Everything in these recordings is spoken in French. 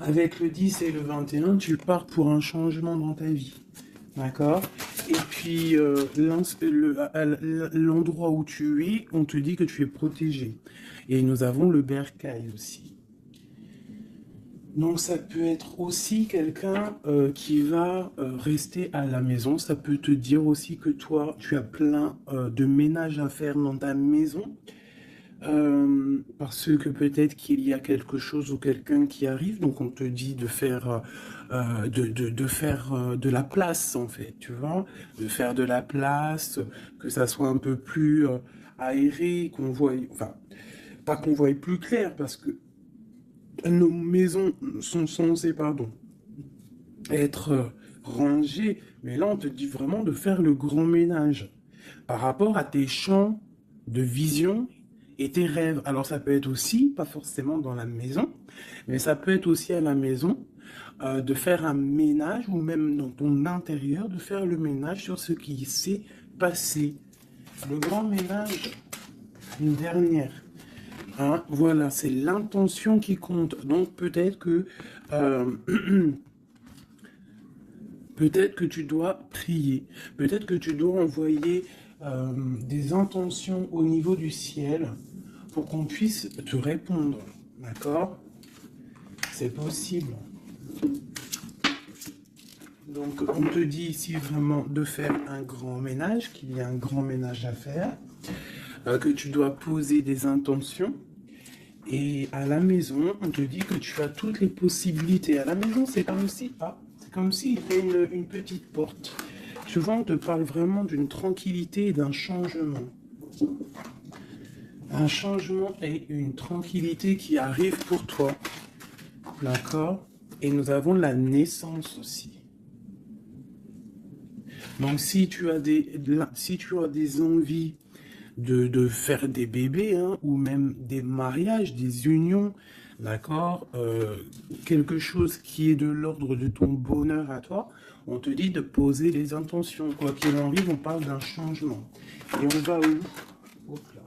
Avec le 10 et le 21, tu pars pour un changement dans ta vie. D'accord? Et puis, l'endroit où tu es, on te dit que tu es protégé. Et nous avons le bercail aussi. Donc, ça peut être aussi quelqu'un qui va rester à la maison. Ça peut te dire aussi que toi, tu as plein de ménage à faire dans ta maison. Parce que peut-être qu'il y a quelque chose ou quelqu'un qui arrive, donc on te dit de faire de la place en fait, tu vois, de faire de la place, que ça soit un peu plus aéré, qu'on voit, enfin, pas qu'on voie plus clair, parce que nos maisons sont censées, pardon, être rangées, mais là on te dit vraiment de faire le grand ménage par rapport à tes champs de vision et tes rêves. Alors ça peut être aussi, pas forcément dans la maison, mais ça peut être aussi à la maison, de faire un ménage, ou même dans ton intérieur, de faire le ménage sur ce qui s'est passé. Le grand ménage, une dernière. Hein, voilà, c'est l'intention qui compte. Donc peut-être que peut-être que tu dois prier, peut-être que tu dois envoyer des intentions au niveau du ciel pour qu'on puisse te répondre, d'accord? C'est possible. Donc on te dit ici vraiment de faire un grand ménage, qu'il y a un grand ménage à faire, que tu dois poser des intentions. Et à la maison, on te dit que tu as toutes les possibilités. À la maison, c'est comme si, c'est comme s'il y avait une petite porte. Tu vois, on te parle vraiment d'une tranquillité et d'un changement. Un changement et une tranquillité qui arrive pour toi. D'accord? Et nous avons la naissance aussi. Donc si tu as des envies de faire des bébés, hein, ou même des mariages, des unions, d'accord, quelque chose qui est de l'ordre de ton bonheur à toi, on te dit de poser les intentions. Quoi qu'il en arrive, on parle d'un changement. Et on va où? Hop là.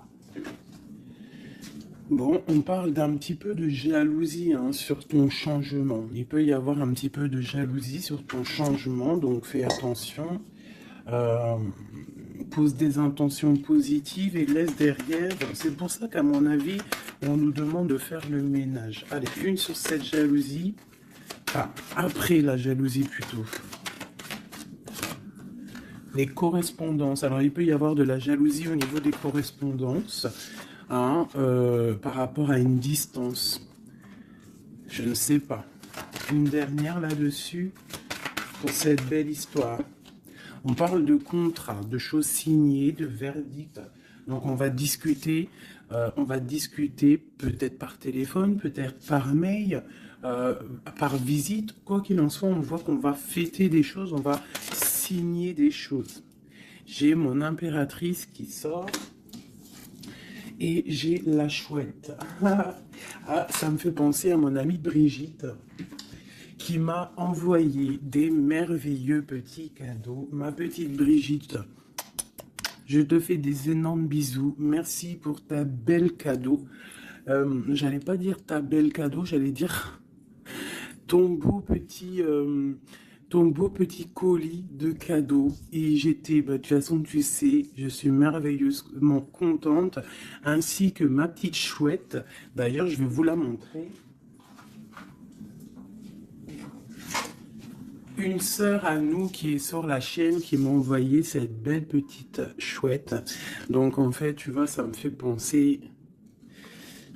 Bon, on parle d'un petit peu de jalousie, hein, sur ton changement. Il peut y avoir un petit peu de jalousie sur ton changement, donc fais attention. Pose des intentions positives et laisse derrière. C'est pour ça qu'à mon avis, on nous demande de faire le ménage. Allez, une sur cette jalousie. Après la jalousie plutôt. Les correspondances. Alors, il peut y avoir de la jalousie au niveau des correspondances, hein, par rapport à une distance. Je ne sais pas. Une dernière là-dessus pour cette belle histoire. On parle de contrat, de choses signées, de verdicts. Donc on va discuter peut-être par téléphone, peut-être par mail, par visite. Quoi qu'il en soit, on voit qu'on va fêter des choses, on va signer des choses. J'ai mon impératrice qui sort et j'ai la chouette. Ça me fait penser à mon amie Brigitte, qui m'a envoyé des merveilleux petits cadeaux. Ma petite Brigitte, je te fais des énormes bisous. Merci pour ta belle cadeau. J'allais pas dire ta belle cadeau, j'allais dire ton beau petit, colis de cadeaux. Et j'étais, de toute façon, tu sais, je suis merveilleusement contente, ainsi que ma petite chouette. D'ailleurs, je vais vous la montrer. Une sœur à nous qui est sur la chaîne qui m'a envoyé cette belle petite chouette. Donc en fait, tu vois, ça me fait penser.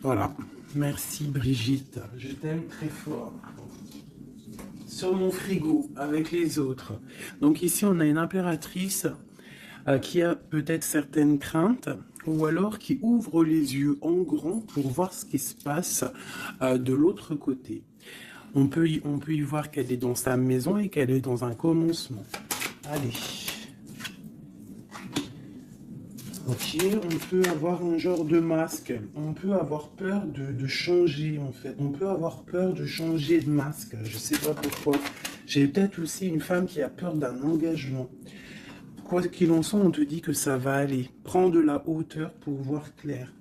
Voilà. Merci Brigitte. Je t'aime très fort. Sur mon frigo, avec les autres. Donc ici, on a une impératrice qui a peut-être certaines craintes, ou alors qui ouvre les yeux en grand pour voir ce qui se passe de l'autre côté. On peut y voir qu'elle est dans sa maison et qu'elle est dans un commencement. Allez. Ok, on peut avoir un genre de masque. On peut avoir peur de changer, en fait. On peut avoir peur de changer de masque. Je sais pas pourquoi. J'ai peut-être aussi une femme qui a peur d'un engagement. Quoi qu'il en soit, on te dit que ça va aller. Prends de la hauteur pour voir clair.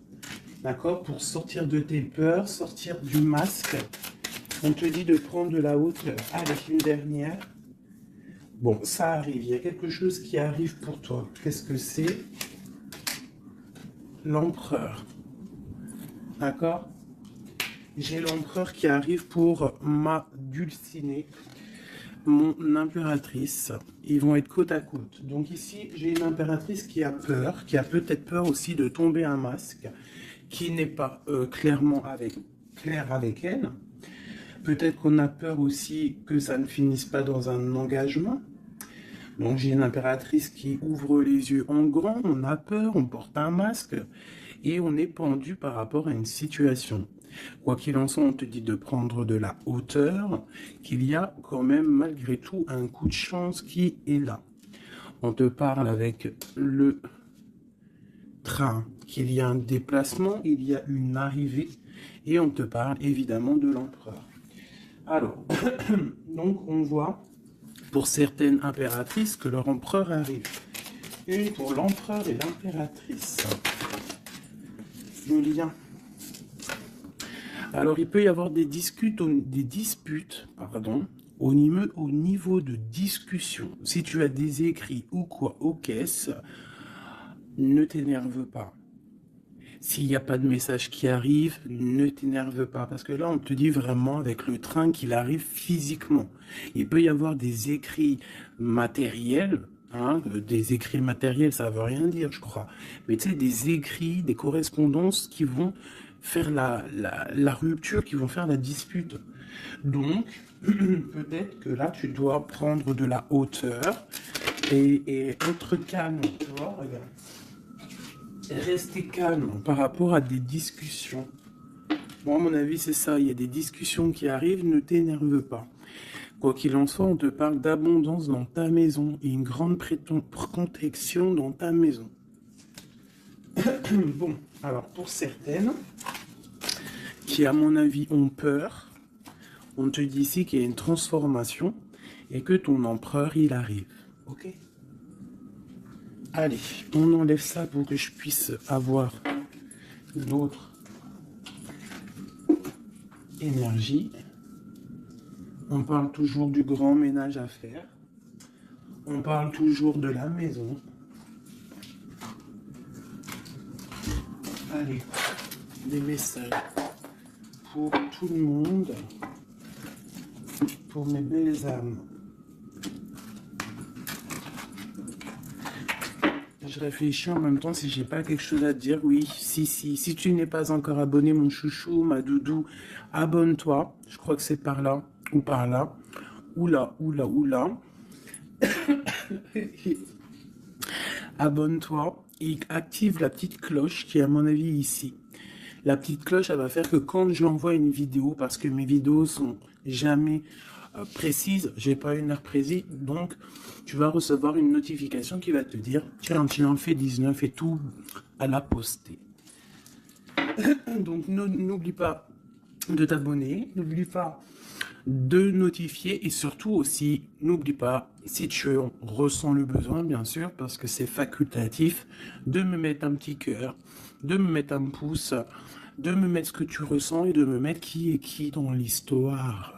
D'accord? Pour sortir de tes peurs, sortir du masque. On te dit de prendre de la hauteur. Allez, une dernière. Bon, ça arrive. Il y a quelque chose qui arrive pour toi. Qu'est-ce que c'est? L'empereur. D'accord? J'ai l'empereur qui arrive pour ma dulcinée, mon impératrice. Ils vont être côte à côte. Donc ici, j'ai une impératrice qui a peur, qui a peut-être peur aussi de tomber un masque, qui n'est pas clairement clair avec elle. Peut-être qu'on a peur aussi que ça ne finisse pas dans un engagement. Donc j'ai une impératrice qui ouvre les yeux en grand, on a peur, on porte un masque et on est pendu par rapport à une situation. Quoi qu'il en soit, on te dit de prendre de la hauteur, qu'il y a quand même malgré tout un coup de chance qui est là. On te parle avec le train, qu'il y a un déplacement, il y a une arrivée et on te parle évidemment de l'empereur. Alors, donc on voit pour certaines impératrices que leur empereur arrive. Une pour l'empereur et l'impératrice. Le lien. Alors il peut y avoir des disputes, au niveau de discussion. Si tu as des écrits ou quoi aux caisses, ne t'énerve pas. S'il n'y a pas de message qui arrive, ne t'énerve pas. Parce que là, on te dit vraiment avec le train qu'il arrive physiquement. Il peut y avoir des écrits matériels. Hein, des écrits matériels, ça ne veut rien dire, je crois. Mais tu sais, des écrits, des correspondances qui vont faire la rupture, qui vont faire la dispute. Donc, peut-être que là, tu dois prendre de la hauteur et être calme. Tu vois, regarde. Rester calme par rapport à des discussions. Moi, à mon avis, c'est ça. Il y a des discussions qui arrivent, ne t'énerve pas. Quoi qu'il en soit, on te parle d'abondance dans ta maison et une grande protection dans ta maison. Bon, alors pour certaines qui, à mon avis, ont peur, on te dit ici qu'il y a une transformation et que ton empereur, il arrive. Ok ? Allez, on enlève ça pour que je puisse avoir l'autre énergie. On parle toujours du grand ménage à faire. On parle toujours de la maison. Allez, des messages pour tout le monde, pour mes belles âmes. Je réfléchis en même temps si j'ai pas quelque chose à te dire. Oui, si tu n'es pas encore abonné, mon chouchou, ma doudou, abonne-toi. Je crois que c'est par là ou par là. Oula. Abonne-toi et active la petite cloche qui est à mon avis ici. La petite cloche, elle va faire que quand j'envoie une vidéo, parce que mes vidéos sont jamais précises, j'ai pas une heure précise, donc tu vas recevoir une notification qui va te dire tiens, tu en fais 19 et tout à la poster. Donc n'oublie pas de t'abonner, n'oublie pas de notifier et surtout aussi n'oublie pas, si tu ressens le besoin bien sûr, parce que c'est facultatif, de me mettre un petit cœur, de me mettre un pouce, de me mettre ce que tu ressens et de me mettre qui est qui dans l'histoire,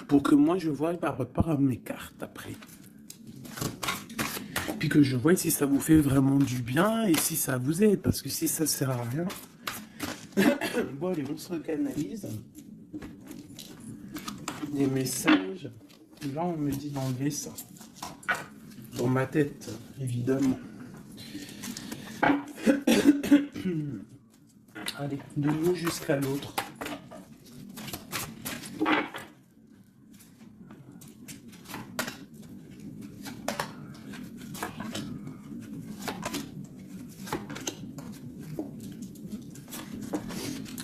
pour que moi je vois par rapport à mes cartes après. Puis que je vois si ça vous fait vraiment du bien et si ça vous aide, parce que si ça sert à rien. Bon allez, on se recanalise. Des messages. Là on me dit d'enlever ça. Dans ma tête, évidemment. Allez, de l'eau jusqu'à l'autre.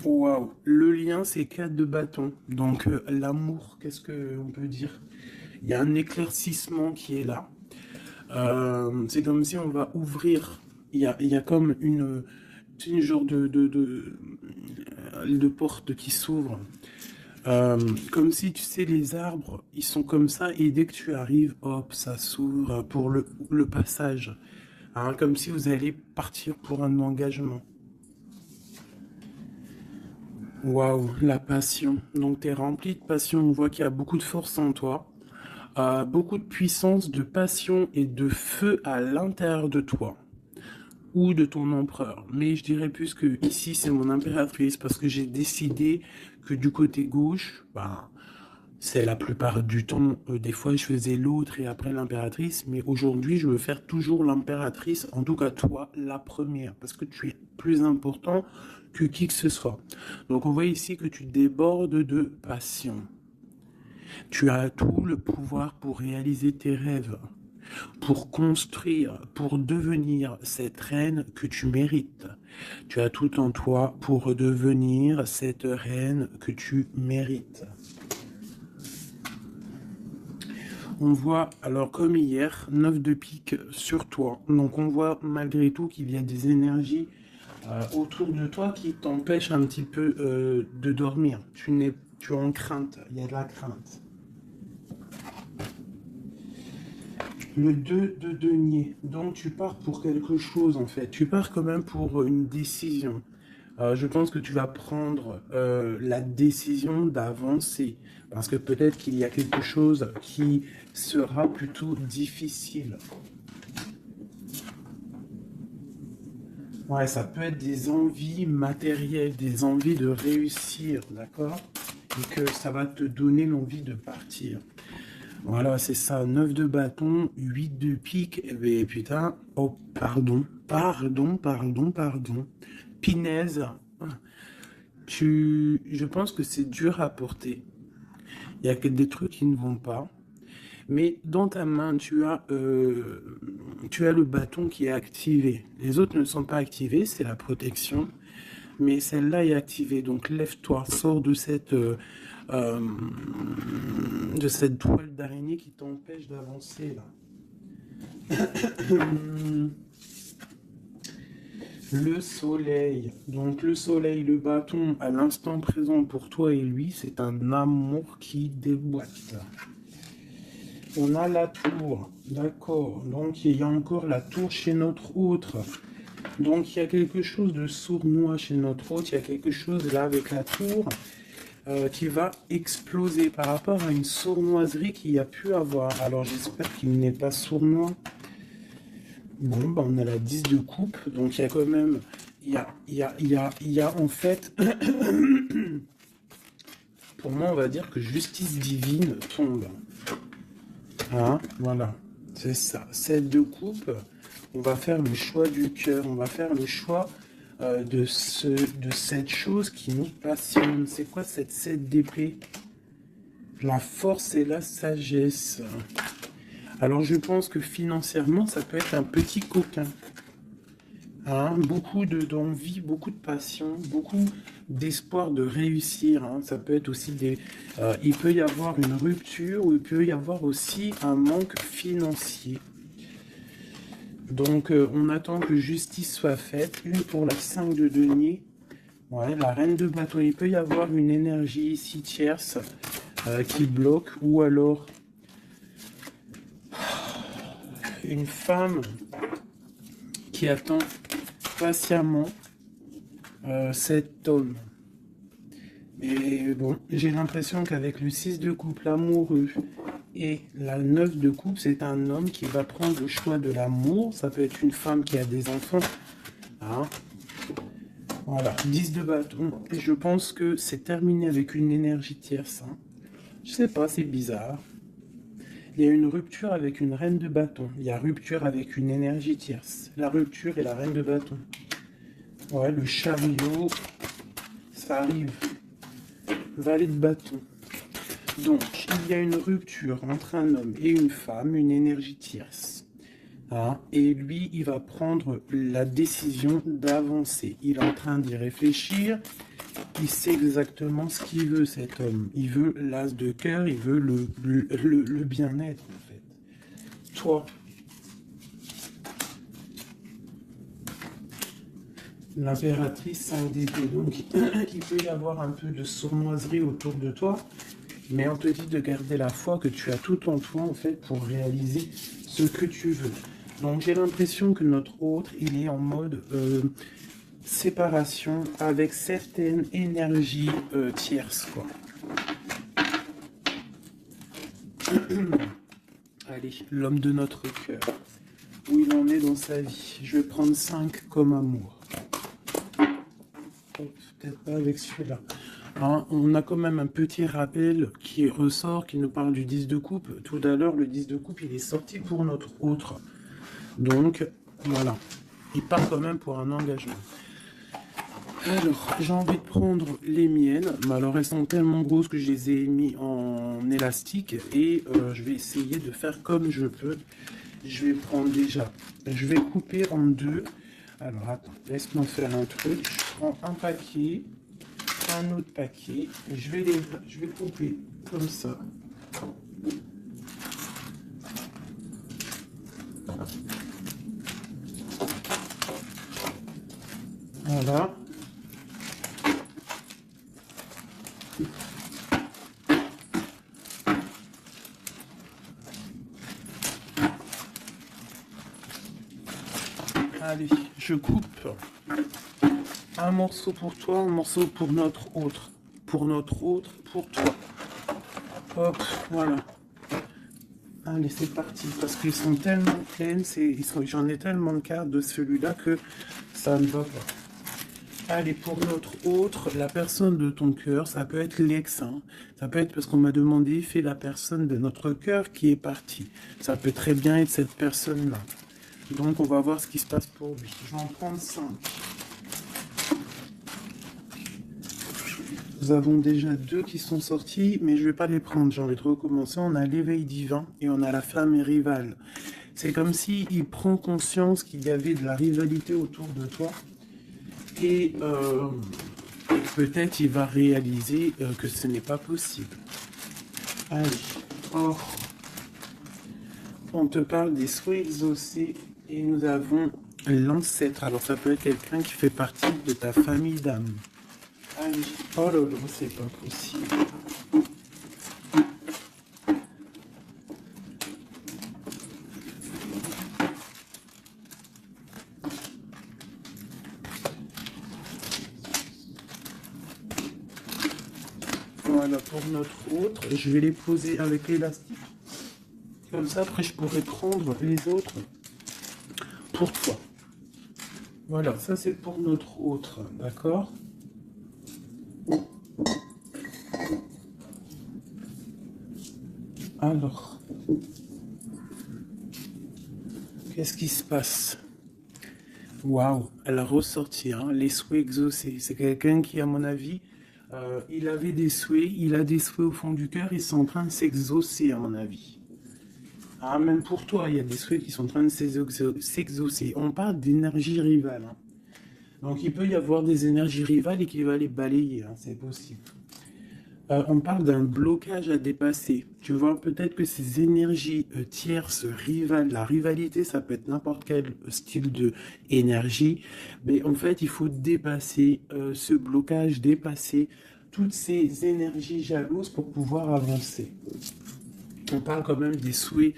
Waouh, le lien c'est 4 de bâton. Donc l'amour, qu'est-ce qu'on peut dire? Il y a un éclaircissement qui est là. C'est comme si on va ouvrir. Il y a comme une genre de porte qui s'ouvre. Comme si tu sais les arbres, ils sont comme ça et dès que tu arrives, hop, ça s'ouvre pour le passage. Hein, comme si vous allez partir pour un engagement. Waouh, la passion. Donc, tu es rempli de passion. On voit qu'il y a beaucoup de force en toi, beaucoup de puissance, de passion et de feu à l'intérieur de toi ou de ton empereur. Mais je dirais plus que ici, c'est mon impératrice parce que j'ai décidé que du côté gauche, bah, c'est la plupart du temps, des fois je faisais l'autre et après l'impératrice, mais aujourd'hui je veux faire toujours l'impératrice, en tout cas toi, la première, parce que tu es plus important que qui que ce soit. Donc on voit ici que tu débordes de passion. Tu as tout le pouvoir pour réaliser tes rêves, pour construire, pour devenir cette reine que tu mérites. Tu as tout en toi pour devenir cette reine que tu mérites. On voit, alors comme hier, 9 de pique sur toi. Donc on voit malgré tout qu'il y a des énergies autour de toi qui t'empêchent un petit peu de dormir. Tu es en crainte, il y a de la crainte. Le 2 de denier, donc tu pars pour quelque chose en fait. Tu pars quand même pour une décision. Je pense que tu vas prendre la décision d'avancer. Parce que peut-être qu'il y a quelque chose qui sera plutôt difficile. Ouais, ça peut être des envies matérielles, des envies de réussir, d'accord? Et que ça va te donner l'envie de partir. Voilà, c'est ça. 9 de bâton, 8 de pique. Et putain, oh, pardon. Pinaise. Je pense que c'est dur à porter. Il y a que des trucs qui ne vont pas. Mais dans ta main, tu as le bâton qui est activé. Les autres ne sont pas activés, c'est la protection. Mais celle-là est activée. Donc lève-toi, sors de cette toile d'araignée qui t'empêche d'avancer là. Le soleil. Donc le soleil, le bâton, à l'instant présent pour toi et lui, c'est un amour qui déboîte. On a la tour, d'accord. Donc il y a encore la tour chez notre autre. Donc il y a quelque chose de sournois chez notre autre. Il y a quelque chose là avec la tour qui va exploser par rapport à une sournoiserie qu'il y a pu avoir. Alors j'espère qu'il n'est pas sournois. Bon, bah, on a la 10 de coupe, donc il y a quand même, il y a en fait, pour moi on va dire que justice divine tombe. Hein, voilà, c'est ça. 7 de coupe, on va faire le choix du cœur, on va faire le choix de cette chose qui nous passionne. C'est quoi cette 7 d'épée? La force et la sagesse. Alors je pense que financièrement, ça peut être un petit coquin. Hein, beaucoup d'envie, beaucoup de passion, beaucoup d'espoir de réussir. Hein. Ça peut être aussi il peut y avoir une rupture ou il peut y avoir aussi un manque financier. Donc on attend que justice soit faite. Une pour la 5 de denier. Ouais, la reine de bâton. Il peut y avoir une énergie ici tierce qui bloque ou alors une femme qui attend patiemment cet homme. Mais bon, j'ai l'impression qu'avec le 6 de coupe, l'amoureux, et la 9 de coupe, c'est un homme qui va prendre le choix de l'amour. Ça peut être une femme qui a des enfants. Hein. Voilà, 10 de bâton. Et je pense que c'est terminé avec une énergie tierce. Hein. Je sais pas, c'est bizarre. Il y a une rupture avec une reine de bâton. Il y a rupture avec une énergie tierce. La rupture et la reine de bâton. Ouais, le chariot, ça arrive. Valet de bâton. Donc, il y a une rupture entre un homme et une femme, une énergie tierce. Hein, et lui, il va prendre la décision d'avancer. Il est en train d'y réfléchir. Il sait exactement ce qu'il veut, cet homme. Il veut l'as de cœur, il veut le bien-être, en fait. Toi, l'impératrice 5 d'épée. Donc, il peut y avoir un peu de sournoiserie autour de toi, mais on te dit de garder la foi que tu as tout en toi, en fait, pour réaliser ce que tu veux. Donc, j'ai l'impression que notre autre, il est en mode séparation avec certaines énergies tierces, quoi. Allez, l'homme de notre cœur. Où il en est dans sa vie. Je vais prendre 5 comme amour. Peut-être pas avec celui-là. Hein, on a quand même un petit rappel qui ressort, qui nous parle du 10 de coupe. Tout à l'heure, le 10 de coupe, il est sorti pour notre autre. Donc, voilà. Il part quand même pour un engagement. Alors, j'ai envie de prendre les miennes. Mais alors, elles sont tellement grosses que je les ai mis en élastique. Et je vais essayer de faire comme je peux. Je vais prendre déjà... Je vais couper en deux. Alors, attends, laisse-moi faire un truc. Je prends un paquet, un autre paquet. Et je vais couper comme ça. Voilà. Allez, je coupe un morceau pour toi, un morceau pour notre autre. Pour notre autre, pour toi. Hop, voilà. Allez, c'est parti. Parce qu'ils sont tellement pleines, j'en ai tellement de cartes de celui-là que ça ne va pas. Allez, pour notre autre, la personne de ton cœur, ça peut être l'ex. Hein. Ça peut être parce qu'on m'a demandé, fais la personne de notre cœur qui est partie. Ça peut très bien être cette personne-là. Donc, on va voir ce qui se passe pour lui. Je vais en prendre 5. Nous avons déjà 2 qui sont sortis, mais je ne vais pas les prendre. J'ai envie de recommencer. On a l'éveil divin et on a la femme rivale. C'est comme s'il prend conscience qu'il y avait de la rivalité autour de toi. Et peut-être il va réaliser que ce n'est pas possible. Allez. Oh. On te parle des souhaits exaucés. Et nous avons l'ancêtre. Alors ça peut être quelqu'un qui fait partie de ta famille d'âme. Allez. Oh là là, c'est pas possible. Voilà, pour notre autre, je vais les poser avec l'élastique. Comme ça, après, je pourrais prendre les autres pour toi. Voilà, ça c'est pour notre autre, d'accord? Alors, qu'est-ce qui se passe? Waouh, elle a ressorti, hein, les souhaits exaucés. C'est quelqu'un qui, à mon avis, il avait des souhaits, il a des souhaits au fond du cœur, ils sont en train de s'exaucer, à mon avis. Ah, même pour toi, il y a des souhaits qui sont en train de s'exaucer. On parle d'énergie rivale. Hein. Donc, il peut y avoir des énergies rivales et qu'il va les balayer, hein, c'est possible. On parle d'un blocage à dépasser. Tu vois, peut-être que ces énergies tierces, rivales, la rivalité, ça peut être n'importe quel style de énergie, mais en fait, il faut dépasser ce blocage, dépasser toutes ces énergies jalouses pour pouvoir avancer. On parle quand même des souhaits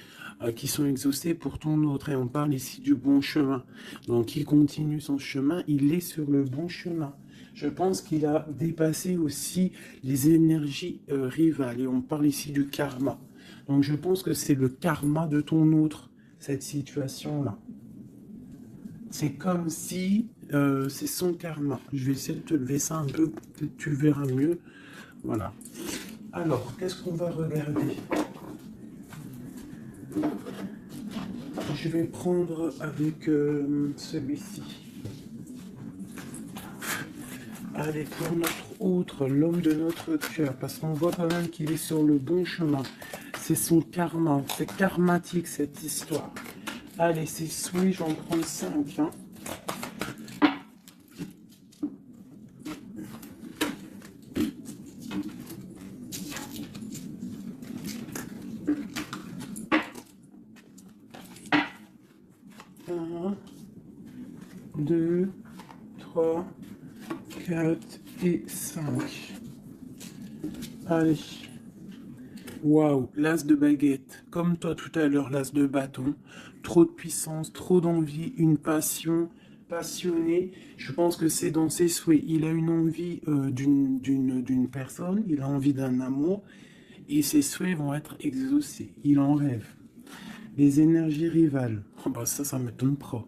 qui sont exaucés pour ton autre, et on parle ici du bon chemin. Donc, il continue son chemin, il est sur le bon chemin. Je pense qu'il a dépassé aussi les énergies rivales. Et on parle ici du karma. Donc je pense que c'est le karma de ton autre, cette situation-là. C'est comme si c'est son karma. Je vais essayer de te lever ça un peu, peut-être tu verras mieux. Voilà. Alors, qu'est-ce qu'on va regarder? Je vais prendre avec celui-ci. Allez, pour notre autre, l'homme de notre cœur, parce qu'on voit quand même qu'il est sur le bon chemin. C'est son karma, c'est karmatique cette histoire. Allez, c'est souhait, j'en prends 5. Hein. Un, 2, 3, 4 et 5. Allez. Waouh, l'as de baguette. Comme toi tout à l'heure, l'as de bâton. Trop de puissance, trop d'envie, une passion passionné. Je pense que c'est dans ses souhaits. Il a une envie d'une personne, il a envie d'un amour, et ses souhaits vont être exaucés. Il en rêve. Les énergies rivales, oh bah ça m'étonne pas.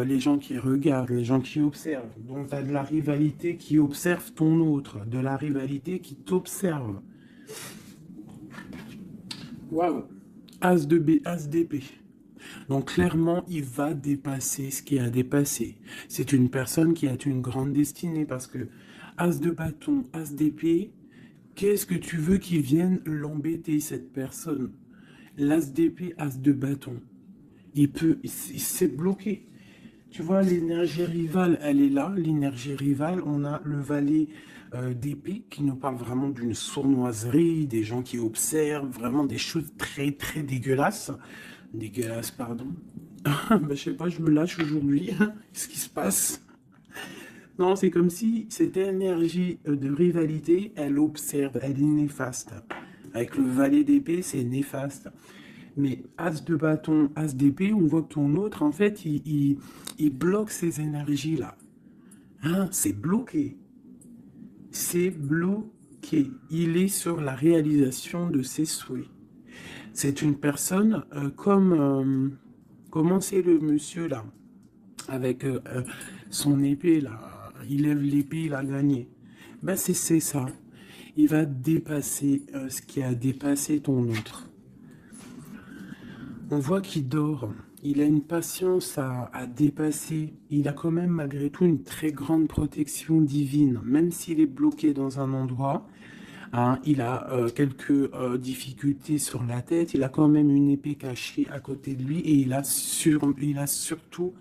Les gens qui regardent, les gens qui observent. Donc, tu as de la rivalité qui observe ton autre, de la rivalité qui t'observe. Waouh! As de B, As d'épée. Donc, clairement, il va dépasser ce qu'il a dépassé. C'est une personne qui a une grande destinée parce que As de bâton, As d'épée, qu'est-ce que tu veux qu'il vienne l'embêter, cette personne? L'As d'épée, As de bâton. Il s'est bloqué. Tu vois, l'énergie rivale, elle est là. L'énergie rivale, on a le valet d'épée qui nous parle vraiment d'une sournoiserie, des gens qui observent, vraiment des choses très, très dégueulasses. Dégueulasses, pardon. Je sais pas, je me lâche aujourd'hui. Qu'est-ce qui se passe? Non, c'est comme si cette énergie de rivalité, elle observe, elle est néfaste. Avec le valet d'épée, c'est néfaste. Mais As de bâton, As d'épée, on voit que ton autre, en fait, il bloque ces énergies-là. Hein, c'est bloqué. C'est bloqué. Il est sur la réalisation de ses souhaits. C'est une personne comment c'est le monsieur là, avec son épée là, il lève l'épée, il a gagné. Ben c'est ça. Il va dépasser ce qui a dépassé ton autre. On voit qu'il dort. Il a une patience à dépasser. Il a quand même malgré tout une très grande protection divine. Même s'il est bloqué dans un endroit, hein, il a quelques difficultés sur la tête. Il a quand même une épée cachée à côté de lui. Et il a surtout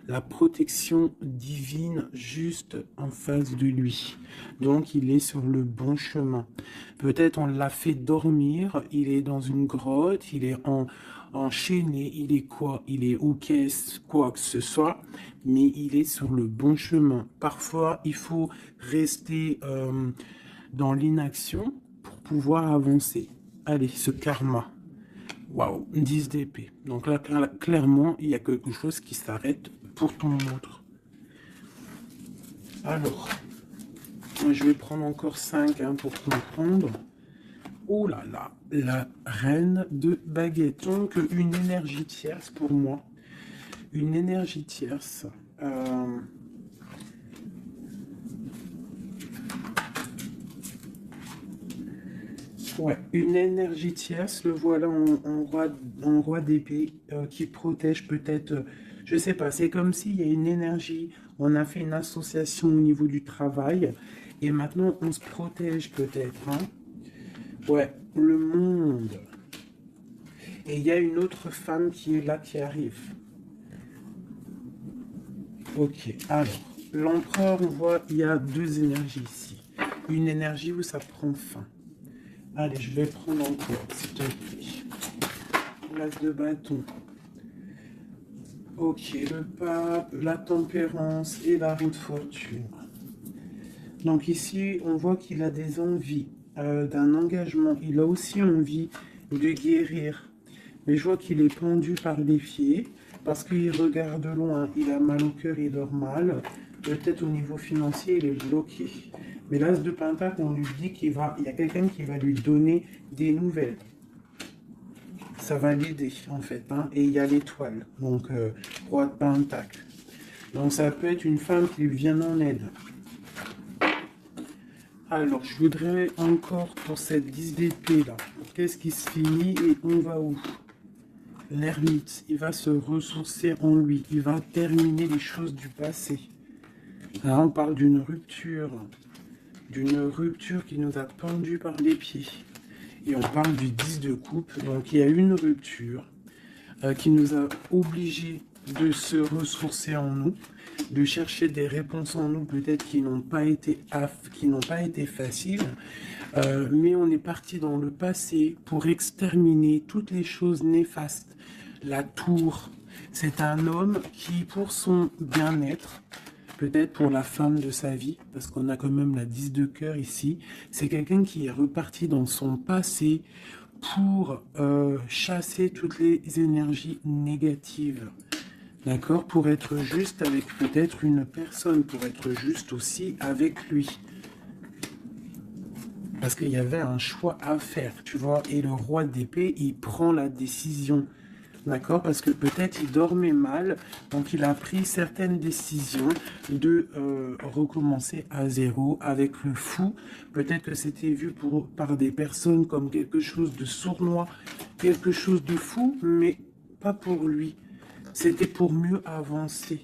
la protection divine juste en face de lui. Donc il est sur le bon chemin. Peut-être on l'a fait dormir, il est dans une grotte, il est enchaîné, il est quoi? Il est aux caisses, quoi que ce soit, mais il est sur le bon chemin. Parfois, il faut rester dans l'inaction pour pouvoir avancer. Allez, ce karma. Waouh, 10 d'épée. Donc là, clairement, il y a quelque chose qui s'arrête pour ton autre. Alors, je vais prendre encore 5 pour comprendre. Oh là là, la reine de baguette. Donc, une énergie tierce pour moi. Une énergie tierce. Ouais, une énergie tierce, le voilà en roi d'épée qui protège peut-être, je sais pas, c'est comme s'il y a une énergie, on a fait une association au niveau du travail et maintenant on se protège peut-être. Hein. Ouais, le monde. Et il y a une autre femme qui est là, qui arrive. Ok, alors, l'empereur, on voit, il y a deux énergies ici. Une énergie où ça prend fin. Allez, je vais prendre encore, s'il te plaît. L'as de bâton. Ok, le pape, la tempérance et la roue de fortune. Donc ici, on voit qu'il a des envies d'un engagement. Il a aussi envie de guérir. Mais je vois qu'il est pendu par les pieds parce qu'il regarde loin. Il a mal au cœur, il dort mal. Peut-être au niveau financier, il est bloqué. Mais l'as de pentacle, on lui dit il y a quelqu'un qui va lui donner des nouvelles. Ça va l'aider, en fait. Hein. Et il y a l'étoile, donc roi de pentacle. Donc ça peut être une femme qui lui vient en aide. Alors, je voudrais encore pour cette 10 d'épée là. Qu'est-ce qui se finit et on va où? L'ermite, il va se ressourcer en lui. Il va terminer les choses du passé. Là, on parle d'une rupture qui nous a pendu par les pieds. Et on parle du 10 de coupe. Donc, il y a une rupture qui nous a obligés de se ressourcer en nous, de chercher des réponses en nous, peut-être qui n'ont pas été faciles, mais on est parti dans le passé pour exterminer toutes les choses néfastes. La tour, c'est un homme qui, pour son bien-être, peut-être pour la femme de sa vie, parce qu'on a quand même la 10 de cœur ici, c'est quelqu'un qui est reparti dans son passé pour chasser toutes les énergies négatives. D'accord? Pour être juste avec peut-être une personne, pour être juste aussi avec lui. Parce qu'il y avait un choix à faire, tu vois. Et le roi d'épée, il prend la décision. D'accord? Parce que peut-être il dormait mal, donc il a pris certaines décisions de recommencer à zéro avec le fou. Peut-être que c'était vu par des personnes comme quelque chose de sournois, quelque chose de fou, mais pas pour lui. C'était pour mieux avancer.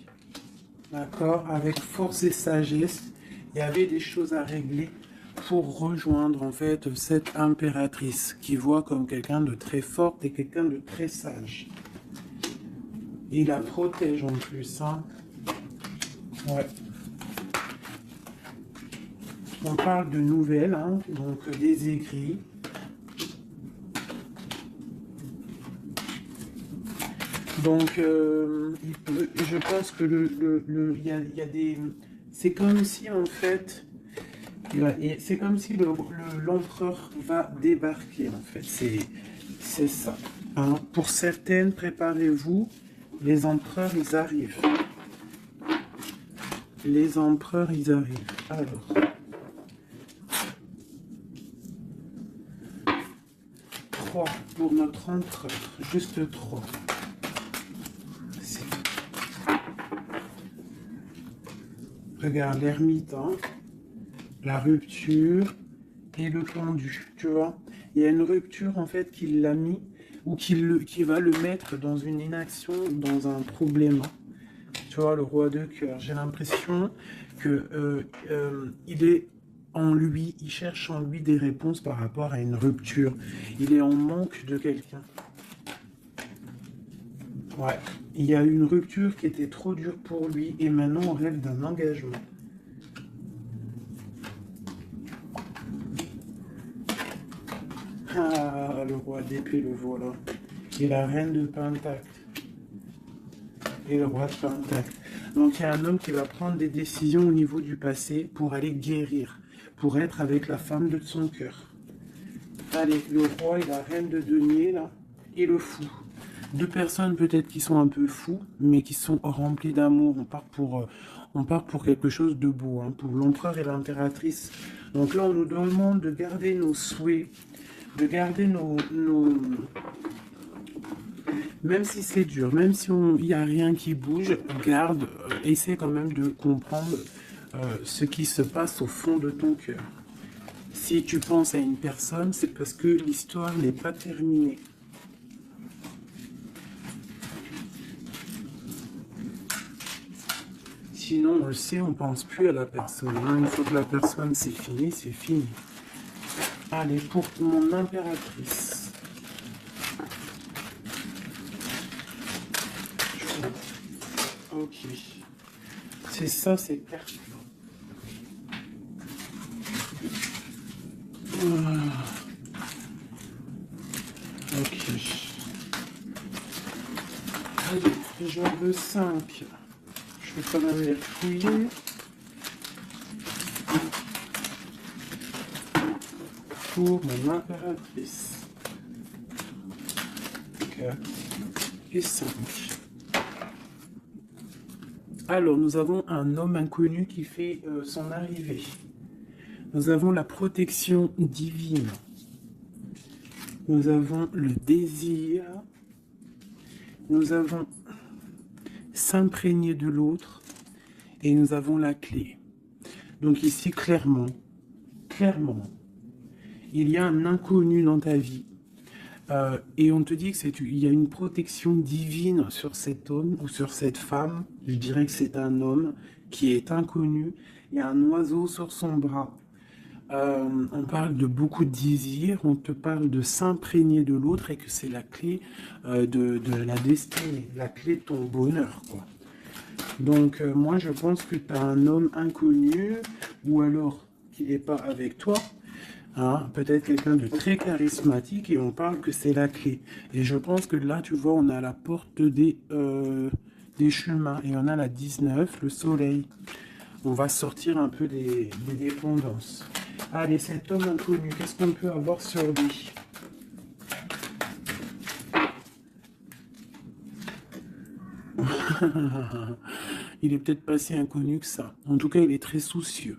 D'accord? Avec force et sagesse, il y avait des choses à régler pour rejoindre en fait cette impératrice qui voit comme quelqu'un de très fort et quelqu'un de très sage. Il la protège en plus, hein. Ouais. On parle de nouvelles, hein, donc des écrits. Donc, je pense que il y a des... C'est comme si, en fait, c'est comme si l'empereur va débarquer, en fait. C'est ça. Hein. Pour certaines, préparez-vous, les empereurs, ils arrivent. Les empereurs, ils arrivent. Alors... 3 pour notre empereur. Juste 3. Regarde, l'ermite, hein, la rupture et le pendu, tu vois. Il y a une rupture, en fait, qui l'a mis ou qui va le mettre dans une inaction, dans un problème. Tu vois, le roi de cœur. J'ai l'impression que il est en lui, il cherche en lui des réponses par rapport à une rupture. Il est en manque de quelqu'un. Ouais. Il y a eu une rupture qui était trop dure pour lui et maintenant on rêve d'un engagement. Ah, le roi d'épée, le voilà. Et la reine de Pentacle. Et le roi de Pentacle. Donc il y a un homme qui va prendre des décisions au niveau du passé pour aller guérir, pour être avec la femme de son cœur. Allez, le roi et la reine de denier, là, et le fou. Deux personnes peut-être qui sont un peu fous, mais qui sont remplies d'amour. On part pour quelque chose de beau, hein, pour l'empereur et l'impératrice. Donc là, on nous demande de garder nos souhaits, de garder même si c'est dur, même si il n'y a rien qui bouge, garde, essaie quand même de comprendre ce qui se passe au fond de ton cœur. Si tu penses à une personne, c'est parce que l'histoire n'est pas terminée. Sinon, on le sait, on pense plus à la personne. Hein. Une fois que la personne, c'est fini, c'est fini. Allez, pour mon impératrice. Ok. C'est ça, c'est carte. Ok. Allez, je veux 5. Je vais quand même les fouiller. Pour mon impératrice. 4 et 5. Alors, nous avons un homme inconnu qui fait son arrivée. Nous avons la protection divine. Nous avons le désir. Nous avons s'imprégner de l'autre. Et nous avons la clé. Donc ici, clairement, il y a un inconnu dans ta vie. Et on te dit qu'il y a une protection divine sur cet homme ou sur cette femme. Je dirais que c'est un homme qui est inconnu. Il y a un oiseau sur son bras. On parle de beaucoup de désirs. On te parle de s'imprégner de l'autre et que c'est la clé de la destinée, la clé de ton bonheur, quoi. Donc moi je pense que tu as un homme inconnu ou alors qui n'est pas avec toi. Hein, peut-être quelqu'un de très charismatique et on parle que c'est la clé. Et je pense que là, tu vois, on a la porte des chemins et on a la 19, le soleil. On va sortir un peu des dépendances. Allez, cet homme inconnu, qu'est-ce qu'on peut avoir sur lui? Il est peut-être pas si inconnu que ça. En tout cas, il est très soucieux.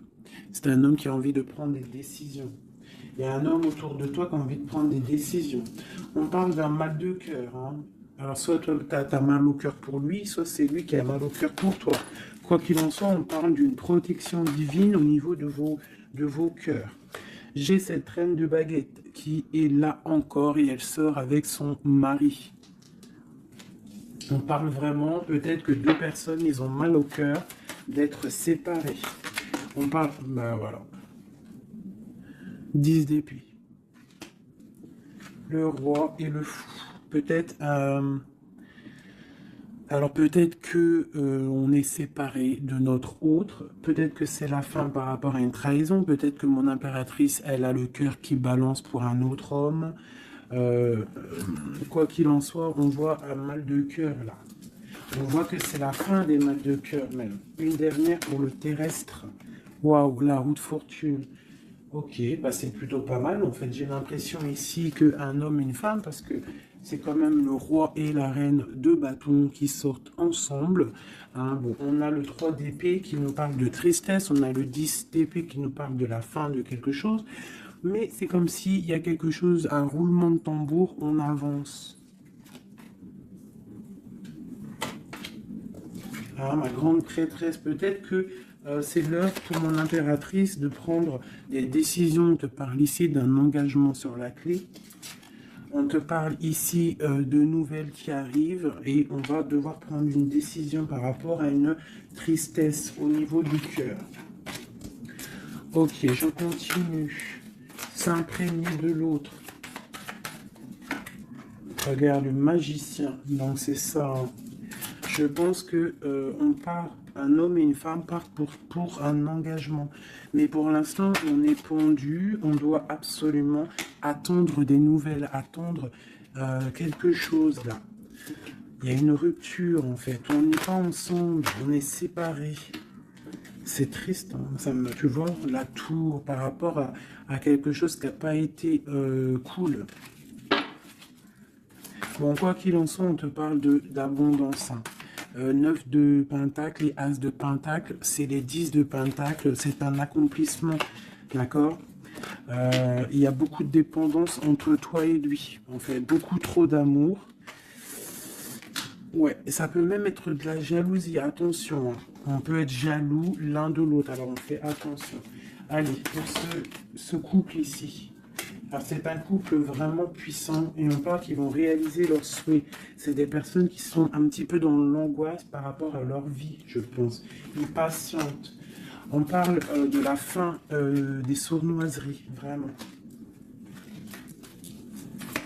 C'est un homme qui a envie de prendre des décisions. Il y a un homme autour de toi qui a envie de prendre des décisions. On parle d'un mal de cœur, hein. Alors, soit toi, tu as mal au cœur pour lui, soit c'est lui qui a mal au cœur pour toi. Quoi qu'il en soit, on parle d'une protection divine au niveau de vos cœurs. J'ai cette reine de baguette qui est là encore et elle sort avec son mari. On parle vraiment, peut-être que deux personnes, ils ont mal au cœur d'être séparés. On parle, ben voilà, 10 d'épée. Le roi et le fou. Peut-être, alors peut-être que on est séparé de notre autre. Peut-être que c'est la fin par rapport à une trahison. Peut-être que mon impératrice, elle a le cœur qui balance pour un autre homme. Quoi qu'il en soit, on voit un mal de cœur là. On voit que c'est la fin des mal de cœur même. Une dernière pour le terrestre. Waouh, la roue de fortune. Ok, bah c'est plutôt pas mal. En fait, j'ai l'impression ici qu'un homme et une femme, parce que c'est quand même le roi et la reine de bâtons qui sortent ensemble. Hein, bon, on a le 3 d'épée qui nous parle de tristesse, on a le 10 d'épée qui nous parle de la fin de quelque chose. Mais c'est comme s'il y a quelque chose, un roulement de tambour, on avance. Ah, ma grande prêtresse, peut-être que c'est l'heure pour mon impératrice de prendre des décisions. On te parle ici d'un engagement sur la clé. On te parle ici de nouvelles qui arrivent et on va devoir prendre une décision par rapport à une tristesse au niveau du cœur. Ok, je continue. S'imprégner de l'autre. Regarde, le magicien. Donc c'est ça. Hein. Je pense que on part, un homme et une femme partent pour un engagement. Mais pour l'instant, on est pendu, on doit absolument attendre des nouvelles, attendre quelque chose là. Il y a une rupture en fait, on n'est pas ensemble, on est séparés. C'est triste, hein. Ça me, tu vois, la tour par rapport à quelque chose qui n'a pas été cool. Bon, quoi qu'il en soit, on te parle d'abondance. Hein. 9 de pentacle et as de pentacle, c'est les 10 de pentacle, c'est un accomplissement, d'accord. Il y a beaucoup de dépendance entre toi et lui, en fait, beaucoup trop d'amour. Ouais, ça peut même être de la jalousie, attention, hein. On peut être jaloux l'un de l'autre, alors on fait attention. Allez, pour ce couple ici. Alors, c'est un couple vraiment puissant et on parle qu'ils vont réaliser leurs souhaits. C'est des personnes qui sont un petit peu dans l'angoisse par rapport à leur vie, je pense. Ils patientent. On parle de la fin des sournoiseries, vraiment.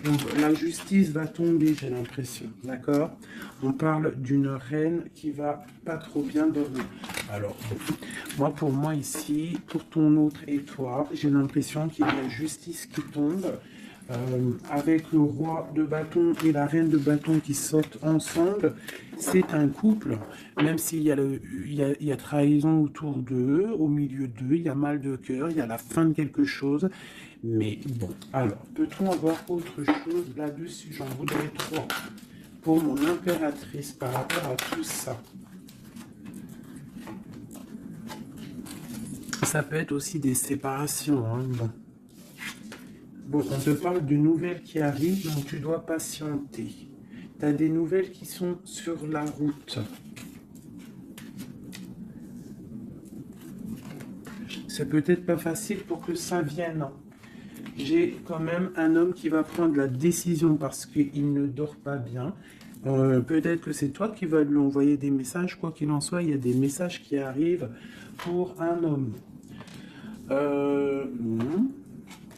Donc, la justice va tomber, j'ai l'impression, d'accord? On parle d'une reine qui va pas trop bien dormir. Alors, moi, pour moi ici, pour ton autre et toi, j'ai l'impression qu'il y a justice qui tombe. Avec le roi de bâton et la reine de bâton qui sortent ensemble, c'est un couple, même s'il y a, il y a trahison autour d'eux, au milieu d'eux, il y a mal de cœur, il y a la fin de quelque chose. Mais bon, alors, peut-on avoir autre chose là-dessus? J'en voudrais 3 pour mon impératrice par rapport à tout ça. Ça peut être aussi des séparations, hein, bon. Bon, on te parle de nouvelles qui arrivent, donc tu dois patienter. Tu as des nouvelles qui sont sur la route. C'est peut-être pas facile pour que ça vienne. J'ai quand même un homme qui va prendre la décision parce qu'il ne dort pas bien. Peut-être que c'est toi qui vas lui envoyer des messages. Quoi qu'il en soit, il y a des messages qui arrivent pour un homme.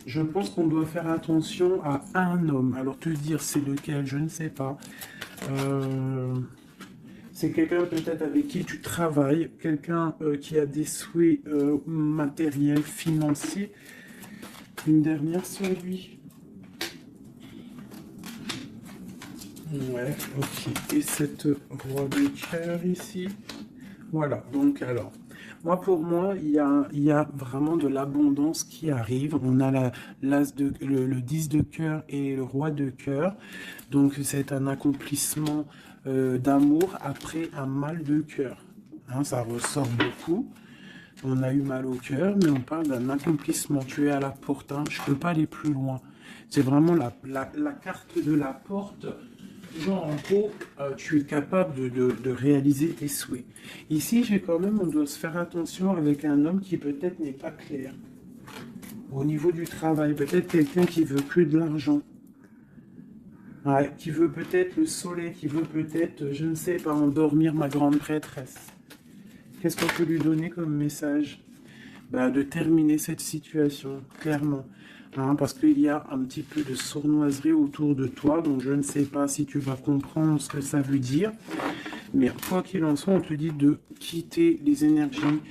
Je pense qu'on doit faire attention à un homme. Alors te dire c'est lequel, je ne sais pas. C'est quelqu'un peut-être avec qui tu travailles, quelqu'un qui a des souhaits matériels, financiers. Une dernière sur lui. Ouais, ok. Et cette roi de cœur ici. Voilà, donc alors. Pour moi, il y a vraiment de l'abondance qui arrive. On a le 10 de cœur et le roi de cœur. Donc, c'est un accomplissement d'amour après un mal de cœur. Hein, ça ressort beaucoup. On a eu mal au cœur, mais on parle d'un accomplissement. Tu es à la porte, hein. Je ne peux pas aller plus loin. C'est vraiment la carte de la porte. Genre, en gros, tu es capable de réaliser tes souhaits. Ici, on doit se faire attention avec un homme qui peut-être n'est pas clair. Au niveau du travail, peut-être quelqu'un qui veut que de l'argent. Ouais, qui veut peut-être le soleil, qui veut peut-être, je ne sais pas, endormir ma grande prêtresse. Qu'est-ce qu'on peut lui donner comme message? De terminer cette situation, clairement. Hein, parce qu'il y a un petit peu de sournoiserie autour de toi, donc je ne sais pas si tu vas comprendre ce que ça veut dire. Mais quoi qu'il en soit, on te dit de quitter les énergies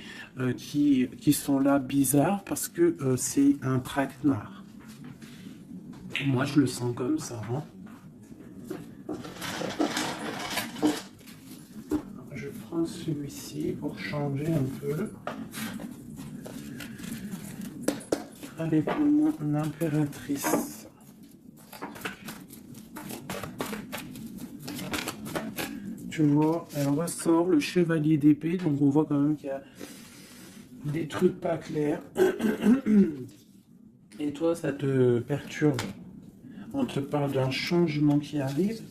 qui sont là bizarres, parce que c'est un traquenard. Moi, je le sens comme ça. Hein. Je prends celui-ci pour changer un peu. Allez, pour mon impératrice. Tu vois, elle ressort le chevalier d'épée, donc on voit quand même qu'il y a des trucs pas clairs. Et toi, ça te perturbe. On te parle d'un changement qui arrive,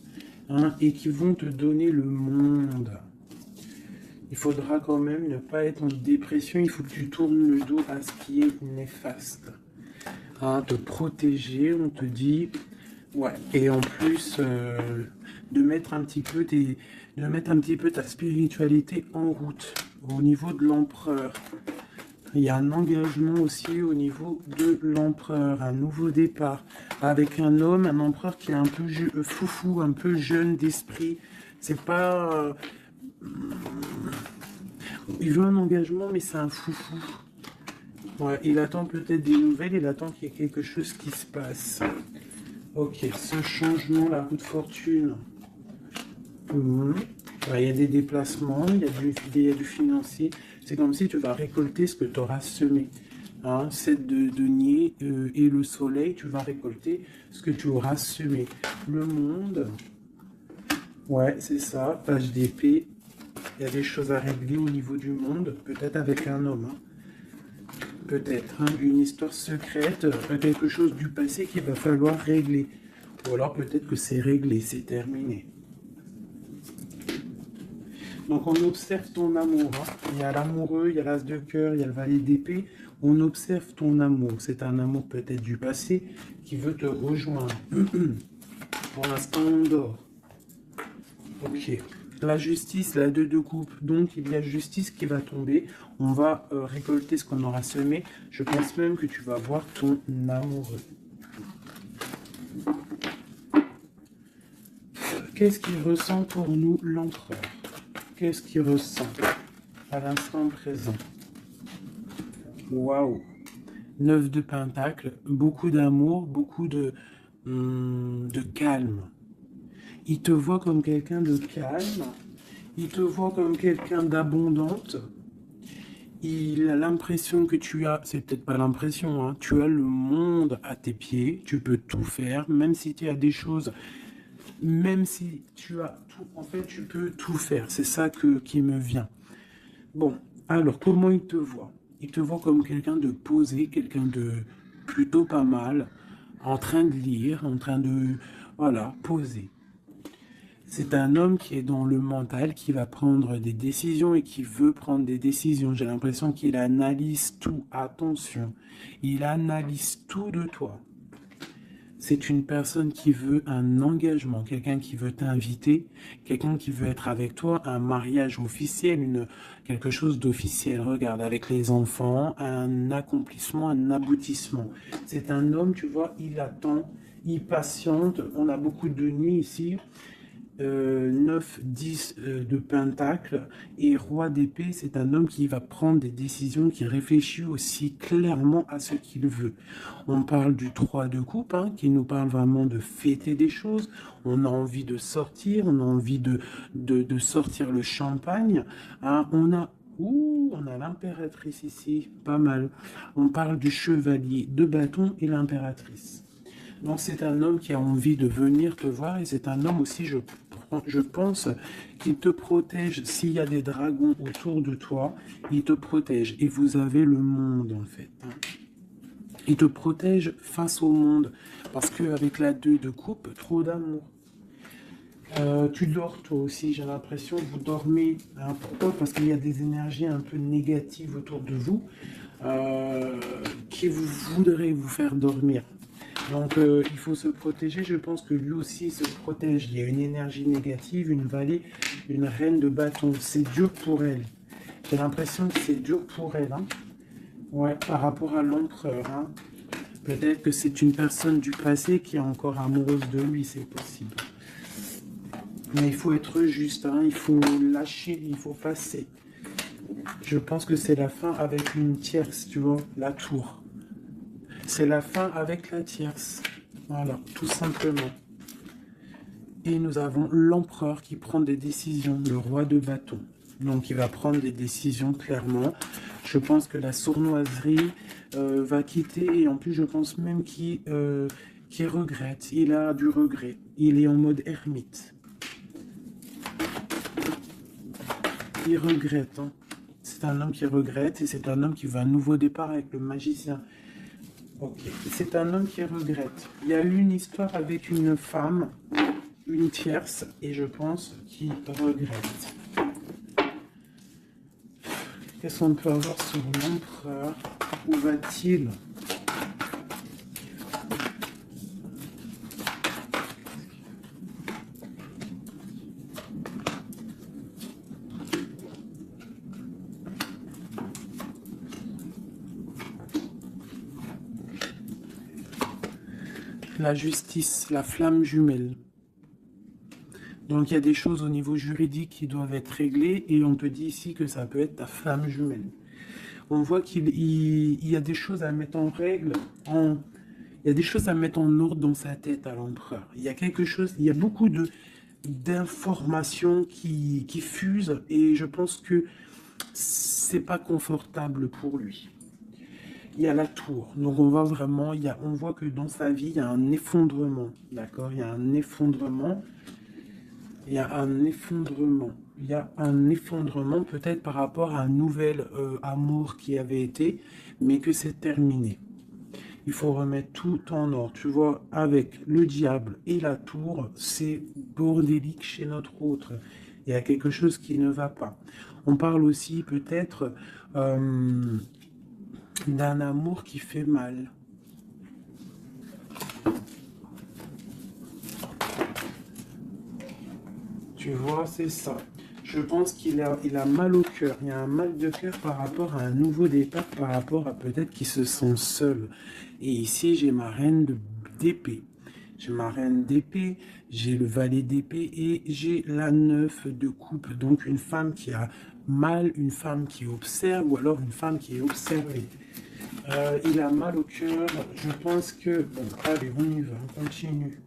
hein, et qui vont te donner le monde. Il faudra quand même ne pas être en dépression, il faut que tu tournes le dos à ce qui est néfaste. Hein, te protéger, on te dit, ouais, et en plus de mettre un petit peu ta spiritualité en route au niveau de l'empereur. Il y a un engagement aussi au niveau de l'empereur, un nouveau départ avec un homme, un empereur qui est un peu foufou, un peu jeune d'esprit. C'est pas il veut un engagement, mais c'est un foufou. Ouais, il attend peut-être des nouvelles, il attend qu'il y ait quelque chose qui se passe. Ok, ce changement, la roue de fortune. Ouais, il y a des déplacements, il y a du financier. C'est comme si tu vas récolter ce que tu auras semé. Hein, 7 de denier et le soleil, tu vas récolter ce que tu auras semé. Le monde, ouais, c'est ça, page d'épée. Il y a des choses à régler au niveau du monde, peut-être avec un homme. Hein. Peut-être une histoire secrète, quelque chose du passé qu'il va falloir régler. Ou alors peut-être que c'est réglé, c'est terminé. Donc on observe ton amour. Hein. Il y a l'amoureux, il y a l'as de cœur, il y a le valet d'épée. On observe ton amour. C'est un amour peut-être du passé qui veut te rejoindre. Pour l'instant, on dort. Ok. La justice, la 2 de coupe, donc il y a justice qui va tomber. On va récolter ce qu'on aura semé. Je pense même que tu vas voir ton amoureux. Qu'est-ce qu'il ressent pour nous, l'empereur? Qu'est-ce qu'il ressent à l'instant présent? Waouh! 9 de pentacle, beaucoup d'amour, beaucoup de calme. Il te voit comme quelqu'un de calme, il te voit comme quelqu'un d'abondante. Il a l'impression que tu as, c'est peut-être pas l'impression, hein, tu as le monde à tes pieds, tu peux tout faire, même si tu as des choses, même si tu as tout, en fait, tu peux tout faire. C'est ça qui me vient. Bon, alors, comment il te voit? Il te voit comme quelqu'un de posé, quelqu'un de plutôt pas mal, en train de lire, en train de, voilà, poser. C'est un homme qui est dans le mental, qui va prendre des décisions et qui veut prendre des décisions. J'ai l'impression qu'il analyse tout. Attention, il analyse tout de toi. C'est une personne qui veut un engagement, quelqu'un qui veut t'inviter, quelqu'un qui veut être avec toi, un mariage officiel, quelque chose d'officiel. Regarde, avec les enfants, un accomplissement, un aboutissement. C'est un homme, tu vois, il attend, il patiente. On a beaucoup de nuits ici. 9, 10 de pentacle et roi d'épée, c'est un homme qui va prendre des décisions, qui réfléchit aussi clairement à ce qu'il veut. On parle du 3 de coupe, hein, qui nous parle vraiment de fêter des choses. On a envie de sortir, on a envie de sortir le champagne. Hein, on a Ouh, on a l'impératrice ici, pas mal. On parle du chevalier de bâton et l'impératrice. Donc c'est un homme qui a envie de venir te voir et c'est un homme aussi, je pense, qui te protège. S'il y a des dragons autour de toi, il te protège. Et vous avez le monde en fait. Il te protège face au monde. Parce qu'avec la 2 de coupe, trop d'amour. Tu dors toi aussi, j'ai l'impression que vous dormez. Hein, pourquoi? Parce qu'il y a des énergies un peu négatives autour de vous qui vous voudraient vous faire dormir. Donc il faut se protéger, je pense que lui aussi se protège. Il y a une énergie négative, une vallée, une reine de bâton. C'est dur pour elle. J'ai l'impression que c'est dur pour elle. Hein. Ouais, par rapport à l'empereur. Hein. Peut-être que c'est une personne du passé qui est encore amoureuse de lui, c'est possible. Mais il faut être juste, hein. Il faut lâcher, il faut passer. Je pense que c'est la fin avec une tierce, tu vois, la tour. C'est la fin avec la tierce. Voilà, tout simplement. Et nous avons l'empereur qui prend des décisions, le roi de bâton. Donc il va prendre des décisions clairement. Je pense que la sournoiserie va quitter et en plus je pense même qu'il regrette. Il a du regret. Il est en mode ermite. Il regrette. Hein. C'est un homme qui regrette et c'est un homme qui veut un nouveau départ avec le magicien. Ok, c'est un homme qui regrette. Il y a eu une histoire avec une femme, une tierce, et je pense qu'il regrette. Qu'est-ce qu'on peut avoir sur l'empereur? Où va-t-il? La justice, la flamme jumelle. Donc il y a des choses au niveau juridique qui doivent être réglées et on te dit ici que ça peut être ta flamme jumelle. On voit qu'il y a des choses à mettre en règle, il y a des choses à mettre en ordre dans sa tête à l'empereur. Il y a quelque chose, il y a beaucoup d'informations qui fusent et je pense que c'est pas confortable pour lui. Il y a la tour, donc on voit vraiment, on voit que dans sa vie, il y a un effondrement, d'accord? Il y a un effondrement, il y a un effondrement, il y a un effondrement peut-être par rapport à un nouvel amour qui avait été, mais que c'est terminé. Il faut remettre tout en ordre, tu vois, avec le diable et la tour, c'est bordélique chez notre autre. Il y a quelque chose qui ne va pas. On parle aussi peut-être d'un amour qui fait mal. Tu vois, c'est ça. Je pense qu'il a mal au cœur. Il y a un mal de cœur par rapport à un nouveau départ, par rapport à peut-être qu'il se sent seul. Et ici, j'ai ma reine d'épée. J'ai ma reine d'épée, j'ai le valet d'épée et j'ai la 9 de coupe. Donc une femme qui a mal, une femme qui observe ou alors une femme qui est observée. Il a mal au cœur. Je pense que... Bon, allez, on y va, on continue.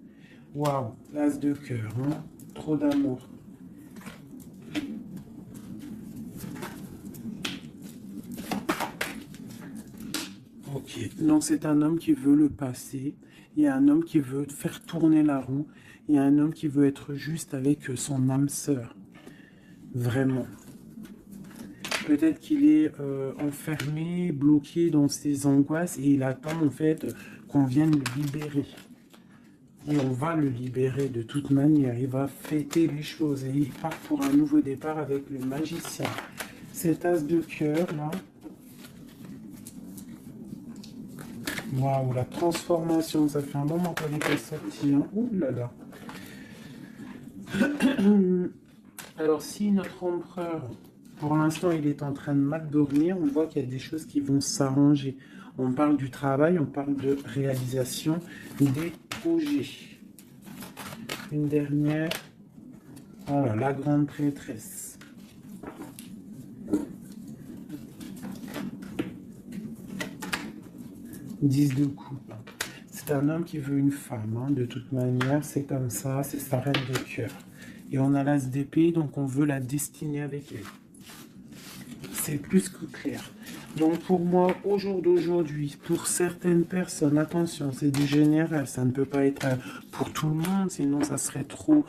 Waouh, l'as de cœur, hein? Trop d'amour. Ok, donc c'est un homme qui veut le passé. Il y a un homme qui veut faire tourner la roue. Il y a un homme qui veut être juste avec son âme sœur. Vraiment. Peut-être qu'il est enfermé, bloqué dans ses angoisses et il attend en fait qu'on vienne le libérer. Et on va le libérer de toute manière. Il va fêter les choses et il part pour un nouveau départ avec le magicien. Cet as de cœur là. Waouh, la transformation, ça fait un moment qu'on est sorti. Hein. Ouh là là. Alors si notre empereur, pour l'instant, il est en train de mal dormir, on voit qu'il y a des choses qui vont s'arranger. On parle du travail, on parle de réalisation des projets. Une dernière. Voilà, la grande prêtresse. « 10 de coupe. C'est un homme qui veut une femme, hein, de toute manière, c'est comme ça, c'est sa reine de cœur. Et on a l'as d'épée, donc on veut la destiner avec elle. c'est plus que clair. Donc pour moi, au jour d'aujourd'hui, pour certaines personnes, attention, c'est du général, ça ne peut pas être pour tout le monde, sinon ça serait trop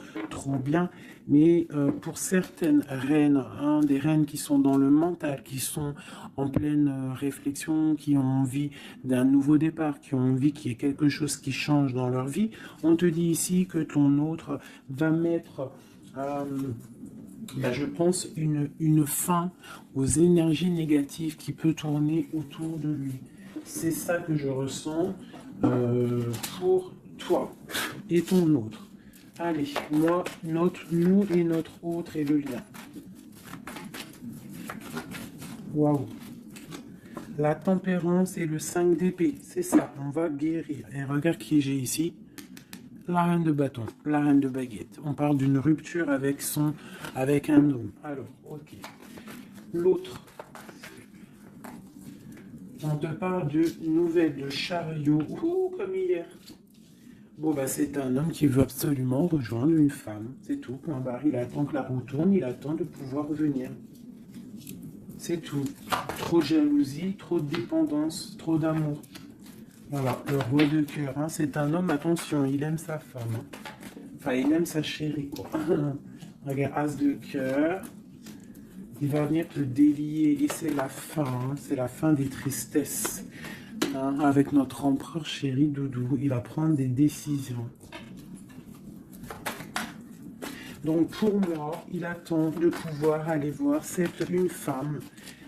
bien. Mais pour certaines reines, hein, des reines qui sont dans le mental, qui sont en pleine réflexion, qui ont envie d'un nouveau départ, qui ont envie qu'il y ait quelque chose qui change dans leur vie, on te dit ici que ton autre va mettre... je pense, une fin aux énergies négatives qui peut tourner autour de lui. C'est ça que je ressens pour toi et ton autre. Allez, moi, nous et notre autre et le lien. Waouh. La tempérance et le 5 d'épée, c'est ça, on va guérir. Et regarde qui j'ai ici. La reine de bâton, la reine de baguette. On parle d'une rupture avec un homme. Alors, ok. L'autre. On te parle de nouvelles de chariot. Ouh, comme hier. Bon, c'est un homme qui veut absolument rejoindre une femme. C'est tout. Point barre. Il attend que la roue tourne. Il attend de pouvoir revenir. C'est tout. Trop de jalousie, trop de dépendance, trop d'amour. Voilà, le roi de cœur, hein, c'est un homme, attention, il aime sa femme. Hein. Enfin, il aime sa chérie, quoi. Regarde, as de cœur. Il va venir te délier et c'est la fin, hein, c'est la fin des tristesses. Hein, avec notre empereur chéri Doudou, il va prendre des décisions. Donc pour moi, il attend de pouvoir aller voir une femme,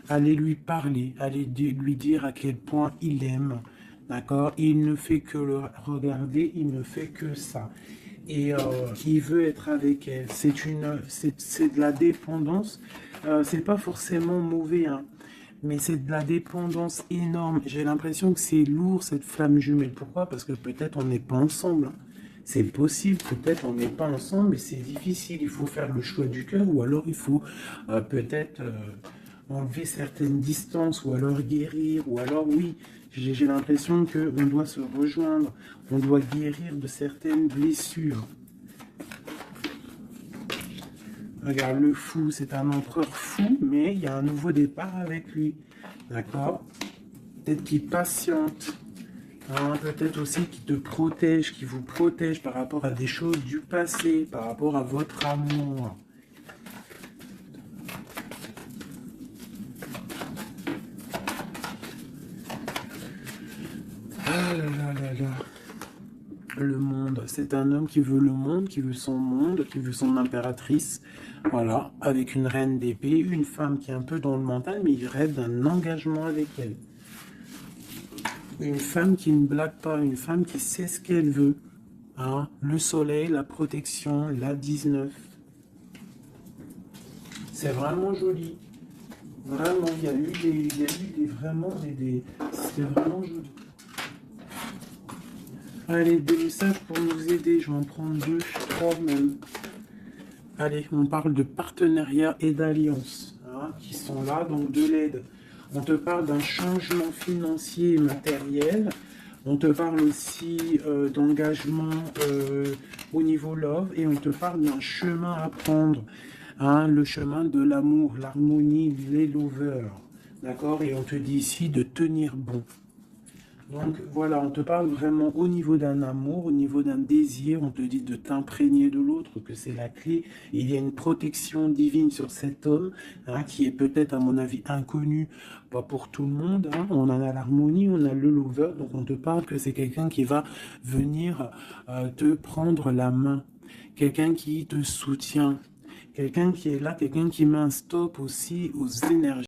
aller lui parler, aller lui dire à quel point il aime. D'accord? Il ne fait que le regarder, il ne fait que ça. Et il veut être avec elle. C'est de la dépendance. C'est pas forcément mauvais, hein, mais c'est de la dépendance énorme. J'ai l'impression que c'est lourd, cette flamme jumelle. Pourquoi? Parce que peut-être on n'est pas ensemble. Hein. C'est possible, peut-être on n'est pas ensemble, mais c'est difficile. Il faut faire le choix du cœur, ou alors il faut peut-être enlever certaines distances, ou alors guérir, ou alors oui. J'ai l'impression qu'on doit se rejoindre, on doit guérir de certaines blessures. Regarde, le fou, c'est un empereur fou, mais il y a un nouveau départ avec lui. D'accord? Peut-être qu'il patiente. Hein, peut-être aussi qu'il te protège, qu'il vous protège par rapport à des choses du passé, par rapport à votre amour. Ah là là là là. Le monde, c'est un homme qui veut le monde, qui veut son impératrice. Voilà, avec une reine d'épée, une femme qui est un peu dans le mental, mais il rêve d'un engagement avec elle. Une femme qui ne blague pas, une femme qui sait ce qu'elle veut. Hein, le soleil, la protection, la 19. C'est vraiment joli. Vraiment, il y a eu vraiment c'était vraiment joli. Allez, des messages pour nous aider. Je vais en prendre 2, 3 même. Allez, on parle de partenariat et d'alliance, hein, qui sont là, donc de l'aide. On te parle d'un changement financier et matériel. On te parle aussi d'engagement au niveau love. Et on te parle d'un chemin à prendre. Hein, le chemin de l'amour, l'harmonie, les lovers. D'accord? Et on te dit ici de tenir bon. Donc voilà, on te parle vraiment au niveau d'un amour, au niveau d'un désir, on te dit de t'imprégner de l'autre, que c'est la clé. Il y a une protection divine sur cet homme, hein, qui est peut-être à mon avis inconnu, pas pour tout le monde. Hein. On en a l'harmonie, on a le lover, donc on te parle que c'est quelqu'un qui va venir te prendre la main, quelqu'un qui te soutient, quelqu'un qui est là, quelqu'un qui met un stop aussi aux énergies.